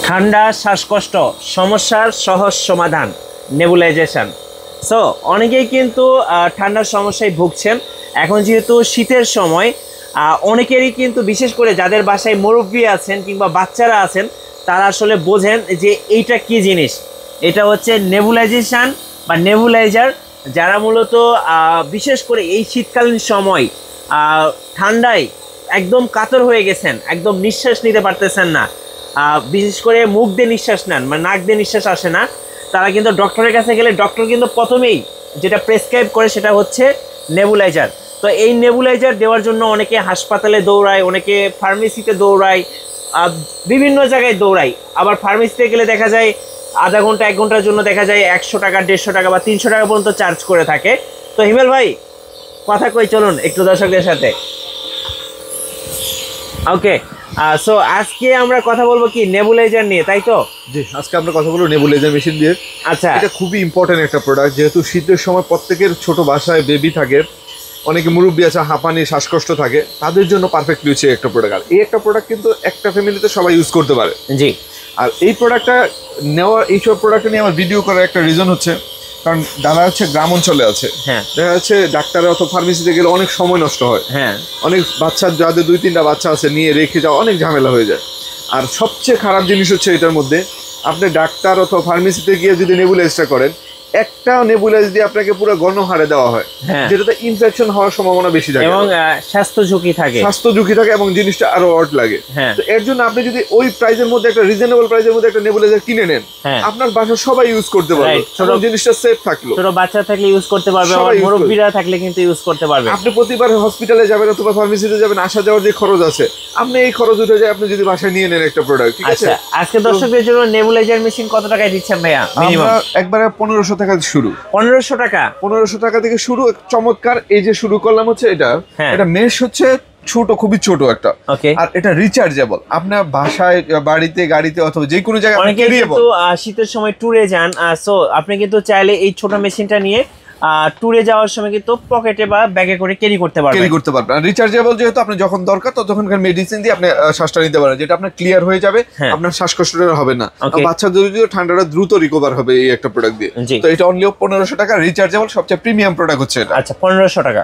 ঠান্ডা শ্বাসকষ্ট সমস্যার সহজ সমাধান নেবুলাইজেশন। সো অনেকেই কিন্তু ঠান্ডার সমস্যায় ভুগছেন। এখন যেহেতু শীতের সময়, অনেকেরই কিন্তু বিশেষ করে যাদের বাসায় মুরব্বি আছেন কিংবা বাচ্চারা আছেন তারা আসলে বোঝেন যে এইটা কি জিনিস। এটা হচ্ছে নেবুলাইজেশন বা নেবুলাইজার, যারা মূলত বিশেষ করে এই শীতকালীন সময় ঠান্ডায় একদম কাতর হয়ে গেছেন, একদম নিঃশ্বাস নিতে পারতেছেন না, বিশেষ করে মুখ দিয়ে নিঃশ্বাস নেন, মানে নাক দিয়ে নিঃশ্বাস আসে না, তারা কিন্তু ডক্টরের কাছে গেলে ডক্টর কিন্তু প্রথমেই যেটা প্রেসক্রাইব করে সেটা হচ্ছে নেবুলাইজার। তো এই নেবুলাইজার দেওয়ার জন্য অনেকে হাসপাতালে দৌড়ায়, অনেকে ফার্মেসিতে দৌড়ায়, বিভিন্ন জায়গায় দৌড়ায়। আবার ফার্মেসিতে গেলে দেখা যায় আধা ঘন্টা 1 ঘন্টার জন্য দেখা যায় 100 টাকা, 150 টাকা বা 300 টাকা পর্যন্ত চার্জ করে থাকে। তো হিমেল ভাই কথা কই, চলুন একটু দর্শকদের সাথে। ওকে, সো আজকে আমরা কথা বলবো কি নেবুলাইজার নিয়ে, তাই তো? জি, আজকে আমরা কথা বলবো নেবুলাইজার মেশিন দিয়ে। আচ্ছা, এটা খুবই ইম্পর্টেন্ট একটা প্রোডাক্ট, যেহেতু শীতের সময় প্রত্যেকের ছোট বাসায় বেবি থাকে, অনেকে মুরব্বী আছে, হাঁপানি শ্বাসকষ্ট থাকে, তাদের জন্য পারফেক্টলি হচ্ছে একটা প্রোডাক্ট। আর এই একটা প্রোডাক্ট কিন্তু একটা ফ্যামিলিতে সবাই ইউজ করতে পারে। জি। আর এই প্রোডাক্টটা নেওয়ার, এইসব প্রোডাক্ট নিয়ে আমার ভিডিও করার একটা রিজন হচ্ছে, কারণ যারা হচ্ছে গ্রাম অঞ্চলে আছে, হ্যাঁ, দেখা যাচ্ছে ডাক্তার অথবা ফার্মেসিতে গেলে অনেক সময় নষ্ট হয়। হ্যাঁ, অনেক বাচ্চা, যাদের 2-3টা বাচ্চা আছে, নিয়ে রেখে যাওয়া অনেক ঝামেলা হয়ে যায়। আর সবচেয়ে খারাপ জিনিস হচ্ছে এটার মধ্যে, আপনি ডাক্তার অথবা ফার্মেসিতে গিয়ে যদি নেবুলাইজটা করেন, একটা নেবুলাইজ দিয়ে আপনাকে পুরো গণহারে দেওয়া হয়, যেটাতে ইনফেকশন হওয়ার সম্ভাবনা বেশি থাকে এবং স্বাস্থ্য ঝুঁকি থাকে, এবং জিনিসটা আরো অড লাগে। তো এর জন্য আপনি যদি ওই প্রাইসের মধ্যে একটা রিজনেবল প্রাইসের মধ্যে একটা নেবুলাইজার কিনে নেন, আপনার বাসার সবাই ইউজ করতে পারবে, ছোট জিনিসটা সেফ থাকলো। ছোট বাচ্চা থাকলে ইউজ করতে পারবে, আর মুরব্বিরা থাকলে কিন্তু ইউজ করতে পারবে। আপনি প্রতিবার হসপিটালে যাবেন অথবা ফার্মেসিতে যাবেন, আসা যাওয়ার যে খরচ আছে, আপনি এই খরচ উঠে যায় আপনি যদি বাসায় নিয়ে নেন একটা প্রোডাক্ট। ঠিক আছে, আজকে দর্শকদের জন্য নেবুলাইজার মেশিন কত টাকায় দিচ্ছেন ভাইয়া? মিনিমাম একবারে 1500 টাকা শুরু। 1500 টাকা? 1500 টাকা থেকে শুরু। চমৎকার, এই যে শুরু করলাম হচ্ছে এটা মেশ হচ্ছে ছোট, খুবই ছোট একটা। আর এটা রিচার্জেবল, আপনার বাসায়, বাড়িতে, গাড়িতে অথবা যে কোনো জায়গায় অনেকে কিন্তু শীতের সময় ট্যুরে যান, সো আপনি কিন্তু চাইলে এই ছোট মেশিনটা নিয়ে ট্যুরে যাওয়ার সময় কিন্তু পকেটে বা ব্যাগে করে ক্যারি করতে পারবেন। রিচার্জেবল যেহেতু, আপনি যখন দরকার ততক্ষণকার মেডিসিন দিয়ে আপনি শ্বাসটা নিতে পারেন, যেটা আপনার ক্লিয়ার হয়ে যাবে, আপনার শ্বাসকষ্টটা হবে না। বাচ্চাদের যদিও ঠান্ডাটা দ্রুত রিকভার হবে এই একটা প্রোডাক্ট দিয়ে। তো এটা অনলি 1500 টাকা, রিচার্জেবল, সবচেয়ে প্রিমিয়াম প্রোডাক্ট হচ্ছে এটা। আচ্ছা, 1500 টাকা।